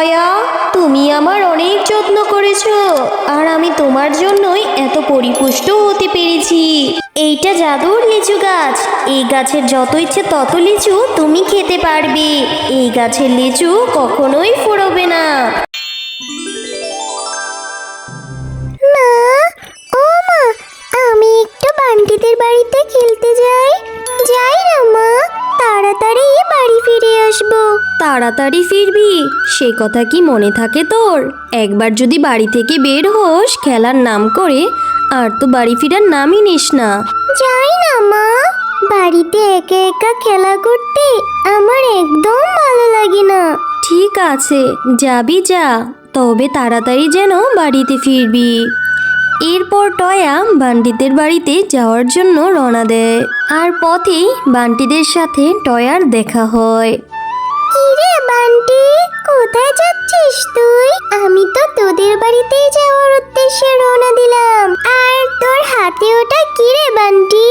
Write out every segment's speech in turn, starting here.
টয়া, তুমি আমার অনেক যত্ন করেছো, আর আমি তোমার জন্যই এত পরিপুষ্ট হতে পেরেছি। এইটা জাদুর লিচু গাছ। এই গাছের যত ইচ্ছে তত লিচু তুমি খেতে পারবে। এই গাছের লিচু কখনোই ফুরোবে না। মা, ও মা, আমি একটু বান্টিদের বাড়িতে খেলতে যাই। যাই না মা, তাড়াতাড়ি বাড়ি ফিরে আসবো। তাড়াতাড়ি ফিরবি? সে কথা কি মনে থাকে তোর? একবার যদি বাড়ি থেকে বের হোস খেলার নাম করে, আর তো বাড়ি ফেরার নামই নিস না। যাই না মা, বাড়িতে একা একা খেলা করতে আমার একদম ভালো লাগে না। ঠিক আছে, যাবি যা, তবে তাড়াতাড়ি যেন বাড়িতে ফিরবি। এরপর টয়া বান্টিদের বাড়িতে যাওয়ার জন্য রওনা দেয়, আর পথেই বান্টিদের সাথে টয়ার দেখা হয়। কিরে বান্টি, কোথায় যাচ্ছিস তুই? আমি তো তোদের বাড়িতেই যাওয়ার উদ্দেশ্যে রওনা দিলাম। আর তোর হাতে ওটা কিরে বান্টি?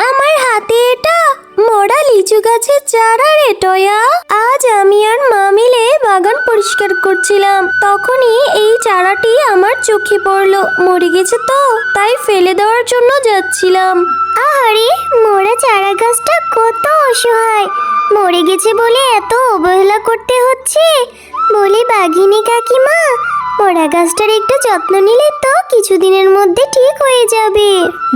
আমার হাতে এটা মরা লিচু গাছের চারা রে টয়া। আজ আমি আর মা মিলে বাগান পরিষ্কার করছিলাম, তখনই এই চারাটি আমার চোখে পড়লো। মরে গেছে তো, তাই ফেলে দেওয়ার জন্য যাচ্ছিলাম। আরে, মোরা চারা গাছটা কত অসহায়, মরে গেছে বলে এত অবহেলা করতে হচ্ছে। বলি বাঘিনী কাকিমা, মোরা গাছটার একটু যত্ন নিলে তো কিছুদিনের মধ্যে ঠিক হয়ে যাবে।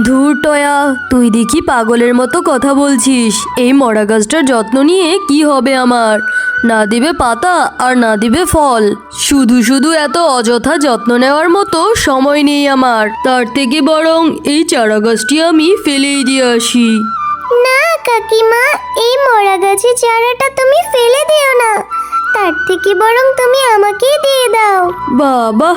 ধুর টয়া, তুই দেখি পাগলের মতো কথা বলছিস। এই মরা গাছটার যত্ন নিয়ে কি হবে আমার? না দিবে পাতা আর না দিবে ফল। শুধু শুধু এত অযথা যত্ন নেওয়ার মতো সময় নেই আমার। তার থেকে বরং এই চারা গাছটি আমি ফেলেই দিয়ে আসি। না কাকিমা, এই মরা গাছের চারাটা তুমি ফেলে দিও না, তার থেকে বরং তুমি আমাকেই দিয়ে দাও। বাবা,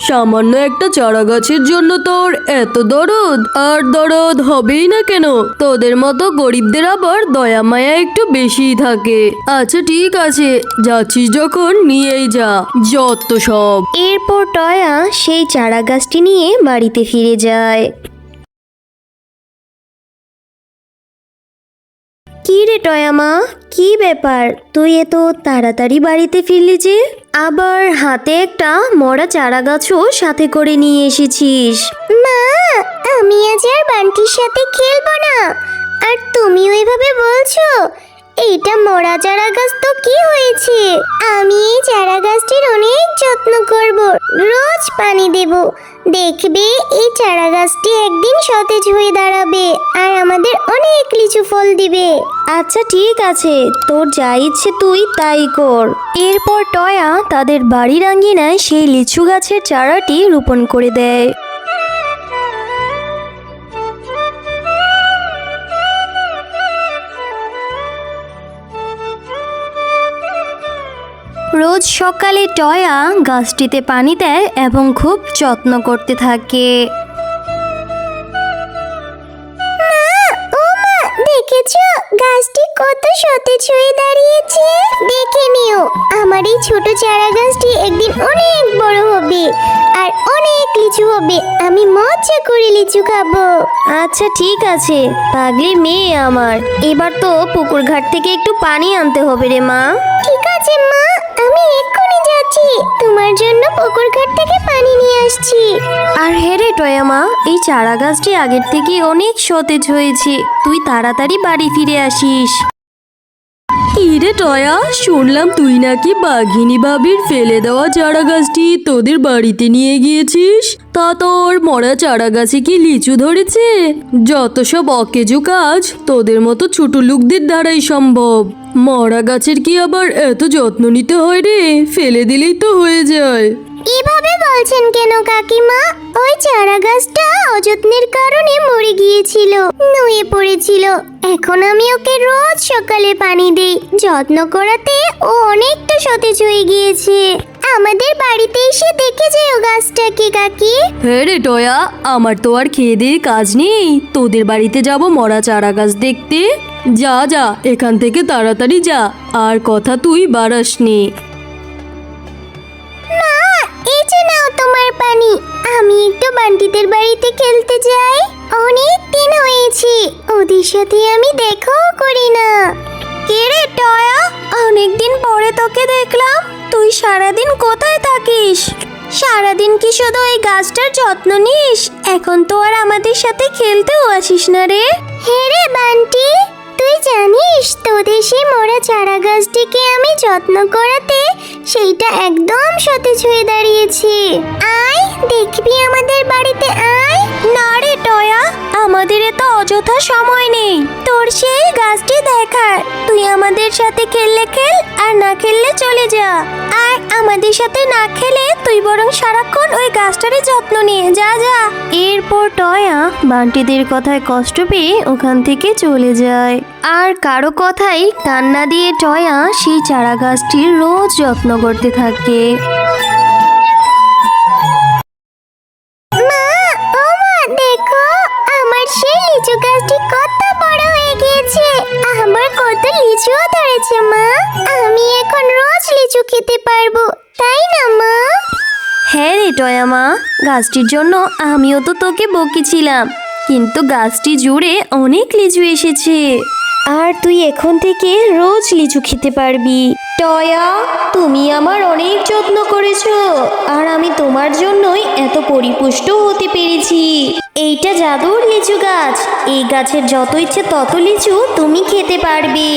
সামান্য একটা চারা গাছের জন্য তোর এত দরদ? আর দরদ হবেই না কেন? তোদের মতো গরিবদের আবার দয়া মায়া একটু বেশিই থাকে। আচ্ছা ঠিক আছে, যাচ্ছিস যখন নিয়েই যা, যত সব। এরপর টয়া সেই চারা গাছটি নিয়ে বাড়িতে ফিরে যায়। কি রে টয়া মা, কি ব্যাপার? তুই এত তাড়াতাড়ি বাড়িতে ফিরলি যে? আবার হাতে একটা মরা চারা গাছও সাথে করে নিয়ে এসেছিস। মা, আমি আজ আর বান্টির সাথে খেলবো না। আর তুমি ওইভাবে বলছো? এইটা মরা চারা গাছ তো কি হয়েছে? আমি এই চারা গাছটির অনেক যত্ন করব, রোজ পানি দেব। দেখবে এই চারা গাছটি একদিন সতেজ হয়ে দাঁড়াবে আর আমাদের অনেক লিচু ফল দিবে। আচ্ছা ঠিক আছে, তোর যা ইচ্ছে তুই তাই কর। এরপর টয়া তাদের বাড়ির আঙ্গিনায় সেই লিচু গাছের চারাটি রোপণ করে দেয়। রোজ সকালে টয়া গাছটিতে পানি দেয় এবং খুব যত্ন করতে থাকে। দেখেছো গাছটি কত সতেজ হয়ে দাঁড়িয়েছে? দেখে নিও, আমার এই ছোট চারা গাছটি একদিন অনেক বড় হবে আর অনেক লিচু হবে। আমি মজা করে লিচু খাবো। আচ্ছা ঠিক আছে, পাগলি মেয়ে আমার। এবার তো পুকুর ঘাট থেকে একটু পানি আনতে হবে রে মা। ঠিক আছে মা, আমি এক্ষুনি যাচ্ছি, তোমার জন্য পুকুর ঘাট থেকে পানি নিয়ে আসছি। আর হ্যাঁ রে টয়া মা, এই চারা গাছটি আগের থেকে অনেক সতেজ হয়েছে। তুই তাড়াতাড়ি বাড়ি ফিরে আসিস। কি রে টয়া, শুনলাম তুই নাকি বাঘিনী ভাবির ফেলে দেওয়া চারা গাছটি তোদের বাড়িতে নিয়ে গিয়েছিস। তা তোর মরা চারা গাছে কি লিচু ধরেছে? যত সব অকেজো কাজ তোদের মতো ছোট লোকদের দ্বারাই সম্ভব। মরা গাছের কি আবার এত যত্ন নিতে হয় রে? ফেলে দিলেই তো হয়ে যায়। এভাবে বলছেন কেন কাকিমা? ওই চারা গাছটা অযত্নের কারণে মরে গিয়েছিল, নুয়ে পড়েছিল। এখন আমি ওকে রোজ সকালে পানি দেই, যত্ন করাতে ও অনেকটা সতেজ হয়ে গিয়েছে। আমাদের বাড়িতে এসে দেখে যেও গাছটাকে কাকি। হ্যাঁ রে টয়া, আমার তো আর খেয়ে দিয়ে কাজ নেই, তোদের বাড়িতে যাব মরা চারা গাছ দেখতে। যা যা, এখান থেকে তাড়াতাড়ি যা, আর কথা তুই বাড়াসনি। মা, এই যে নাও তোমার পানি। আমি একটু বান্টিদের বাড়িতে খেলতে যাই, অনেক দিন হয়েছে ওদের সাথে আমি দেখাও করি না। কে রে টয়া, অনেকদিন পরে তোকে দেখলাম। তুই সারাদিন কোথায় থাকিস? সারাদিন কি শুধু ওই গাছটার যত্ন নিস? এখন তো আর আমাদের সাথে খেলতেও আসিস না রে। হ্যাঁ রে বান্টি, তুই জানিস তোদের সেই মরা চারা গাছটিকে আমি যত্ন করাতে সেইটা একদম সতেজ হয়ে দাঁড়িয়েছে। আয় দেখবি আমাদের বাড়িতে আয়। না রে টয়া, আমাদের এত অযথা সময় নেই তোর সেই গাছটি দেখার। তুই আমাদের সাথে খেললে খেল, আর না খেললে চলে যা। আর আমাদের সাথে না খেলে তুই বরং সারাক্ষণ ওই গাছটারই যত্ন নিয়ে যা যা। এরপর টয়া বান্টিদের কথায় কষ্ট পেয়ে ওখান থেকে চলে যায়। আর কারো কথাই কান্না দিয়ে টয়া সেই চারা গাছটির রোজ যত্ন করতে থাকে। মা, ও মা, দেখো আমার সেই লিচু গাছটি কত বড় হয়ে গিয়েছে। আমার কত লিচুও ধরেছে মা। আমি এখন রোজ লিচু খেতে পারবো, তাই না মা? হ্যাঁ রে টয়া মা, গাছটির জন্য আমিও তো তোকে বকেছিলাম, কিন্তু গাছটি জুড়ে অনেক লিচু এসেছে। আর তুই এখন থেকে রোজ লিচু খেতে পারবি। টয়া, তুমি আমার অনেক যত্ন করেছো, আর আমি তোমার জন্যই এত পরিপুষ্ট হতে পেরেছি। এইটা জাদুর লিচু গাছ, এই গাছের যত ইচ্ছে তত লিচু তুমি খেতে পারবে।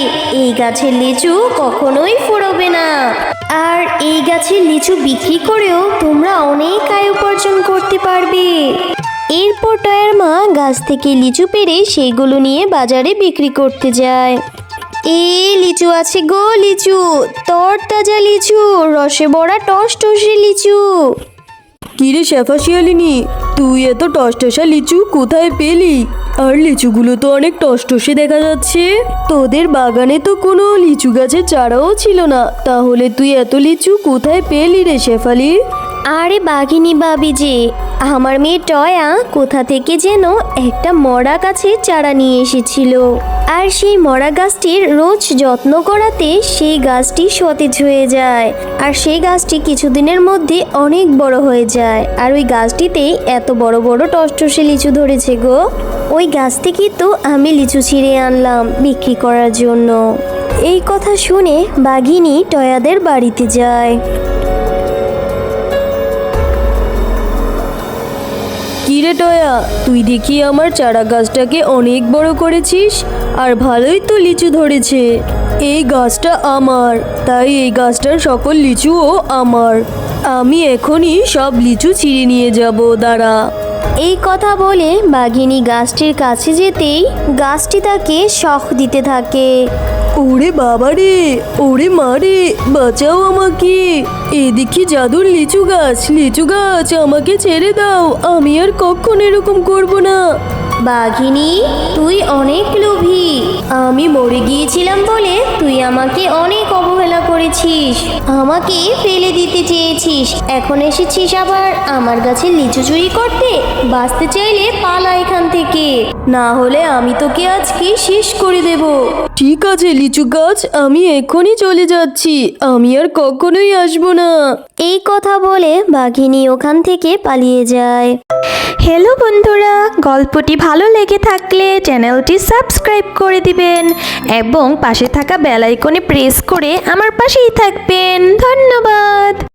এই গাছের লিচু কখনোই ফুরোবে না। আর এই গাছের লিচু বিক্রি করেও তোমরা অনেক আয় উপার্জন করতে পারবে। এরপর টয়ার মা গাছ থেকে লিচু পেড়ে সেগুলো নিয়ে বাজারে বিক্রি করতে যায়। এই লিচু আছে গো, লিচু তরতাজা লিচু, রসে ভরা টসটসে লিচু। কিরে শেফা শিয়ালিনী, তুই এত টসটসা লিচু কোথায় পেলি? আর লিচুগুলো তো অনেক টসটসে দেখা যাচ্ছে। তোদের বাগানে তো কোনো লিচু গাছের চারাও ছিল না, তাহলে তুই এত লিচু কোথায় পেলি রে শেফালি? আরে বাঘিনী ভাবি যে, আমার মেয়ে টয়া কোথা থেকে যেন একটা মরা গাছের চারা নিয়ে এসেছিল। আর সেই মরা গাছটির রোজ যত্ন করাতে সেই গাছটি সতেজ হয়ে যায়। আর সেই গাছটি কিছুদিনের মধ্যে অনেক বড় হয়ে যায়। আর ওই গাছটিতে এত বড় বড় টসটসে লিচু ধরেছে গো। ওই গাছ থেকে তো আমি লিচু ছিঁড়ে আনলাম বিক্রি করার জন্য। এই কথা শুনে বাঘিনী টয়াদের বাড়িতে যায়। কিরে টয়া, তুই দেখি আমার চারা গাছটাকে অনেক বড় করেছিস, আর ভালোই তো লিচু ধরেছে। এই গাছটা আমার, তাই এই গাছটার সকল লিচুও আমার। আমি এখনই সব লিচু ছিঁড়ে নিয়ে যাব, দাঁড়া। এই কথা বলে বাঘিনী গাছটির কাছে যেতেই গাছটি তাকে শখ দিতে থাকে। ওরে বাবা রে, ওরে মা রে, বাঁচাও আমাকে। এদিকে জাদুর লিচু গাছ, লিচু গাছ আমাকে ছেড়ে দাও, আমি আর কখনো এরকম করব না। বাঘিনী, তুই অনেক লোভী। আমি মরে গিয়েছিলাম বলে তুই আমাকে অনেক অবহেলা করেছিস, আমাকে ফেলে দিতে চেয়েছিস। এখন এসেছিস আবার আমার গাছে লিচু চুরি করতে। বাঁচতে চাইলে পালা এখান থেকে, না হলে আমি তোকে আজকে শেষ করে দেব। ঠিক আছে লিচু গাছ, আমি এখনই চলে যাচ্ছি, আমি আর কখনোই আসবো না। এই কথা বলে বাঘিনী ওখান থেকে পালিয়ে যায়। হ্যালো বন্ধুরা, গল্পটি ভালো লেগে থাকলে চ্যানেলটি সাবস্ক্রাইব করে দিবেন এবং পাশে থাকা বেল আইকনে প্রেস করে আমার পাশেই থাকবেন। ধন্যবাদ।